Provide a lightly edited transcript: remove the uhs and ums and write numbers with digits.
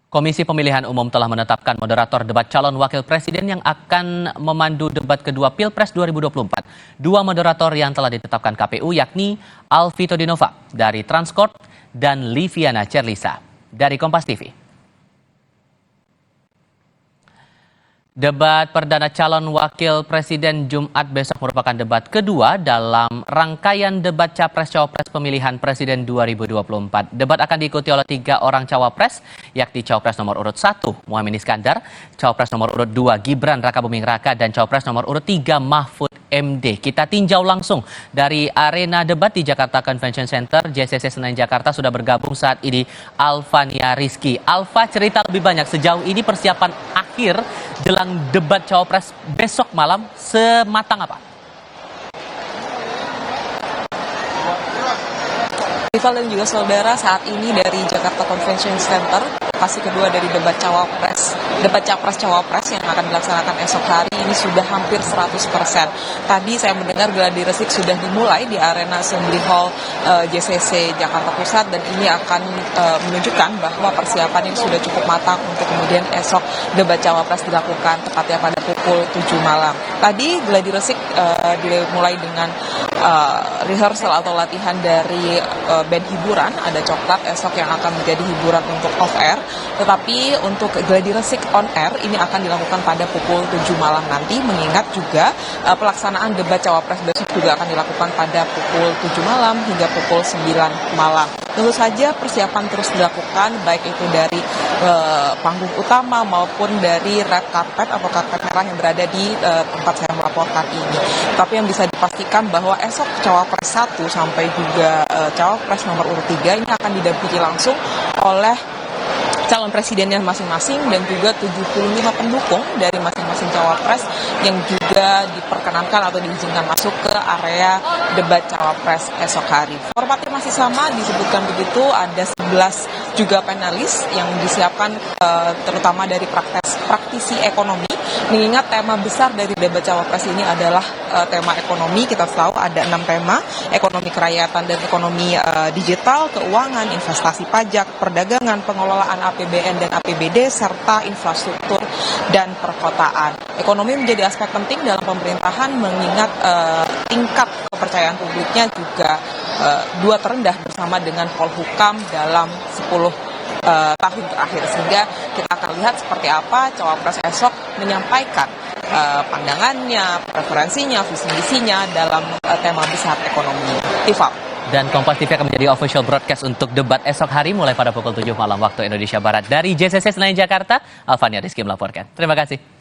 Komisi Pemilihan Umum telah menetapkan moderator debat calon wakil presiden yang akan memandu debat kedua Pilpres 2024. Dua moderator yang telah ditetapkan KPU yakni Alvito Dinova dari Transcorp dan Liviana Cerlisa dari Kompas TV. Debat perdana calon wakil presiden Jumat besok merupakan debat kedua dalam rangkaian debat Capres-Cawapres pemilihan presiden 2024. Debat akan diikuti oleh 3 orang cawapres, yakni Cawapres nomor urut 1 Muhaimin Iskandar, Cawapres nomor urut 2 Gibran Rakabuming Raka, dan Cawapres nomor urut 3 Mahfud MD. Kita tinjau langsung dari arena debat di Jakarta Convention Center, JCC Senayan Jakarta. Sudah bergabung saat ini Alvania Rizky. Alva, cerita lebih banyak sejauh ini persiapan akhir jelang debat Cawapres besok malam sematang apa? Rival dan juga saudara, saat ini dari Jakarta Convention Center, lokasi kedua dari debat Capres-Cawapres yang akan dilaksanakan esok hari ini sudah hampir 100%. Tadi saya mendengar gladi resik sudah dimulai di arena Assembly Hall JCC Jakarta Pusat, dan ini akan menunjukkan bahwa persiapan ini sudah cukup matang untuk kemudian esok debat Cawapres dilakukan tepatnya pada pukul 7 malam. Tadi gladi resik dimulai dengan rehearsal atau latihan dari band hiburan, ada Coklat esok yang akan menjadi hiburan untuk off air, tetapi untuk gladi resik on air ini akan dilakukan pada pukul 7 malam nanti, mengingat juga pelaksanaan debat Cawapres besok juga akan dilakukan pada pukul 7 malam hingga pukul 9 malam. Tentu saja persiapan terus dilakukan, baik itu dari panggung utama maupun dari red carpet atau karpet merah yang berada di tempat saya melaporkan ini. Tapi yang bisa dipastikan bahwa esok Cawapres 1 sampai juga Cawapres nomor urut 3 ini akan didampingi langsung oleh calon presidennya masing-masing dan juga 75 pendukung dari masing-masing cawapres yang juga diperkenankan atau diizinkan masuk ke area debat cawapres esok hari. Formatnya masih sama, disebutkan begitu, ada 11 juga panelis yang disiapkan terutama dari praktisi ekonomi, mengingat tema besar dari debat cawapres ini adalah tema ekonomi. Kita tahu ada 6 tema: ekonomi kerakyatan dan ekonomi digital, keuangan, investasi pajak, perdagangan, pengelolaan APBN dan APBD, serta infrastruktur dan perkotaan. Ekonomi menjadi aspek penting dalam pemerintahan, mengingat tingkat kepercayaan publiknya juga 2 terendah bersama dengan Polhukam dalam 10 tahun terakhir, sehingga kita akan lihat seperti apa Cawapres esok menyampaikan pandangannya, preferensinya, visi misinya dalam tema besar ekonomi. Tifal. Dan Kompas TV akan menjadi official broadcast untuk debat esok hari mulai pada pukul 7 malam waktu Indonesia Barat. Dari JCC Senayan Jakarta, Alvania Rizky melaporkan. Terima kasih.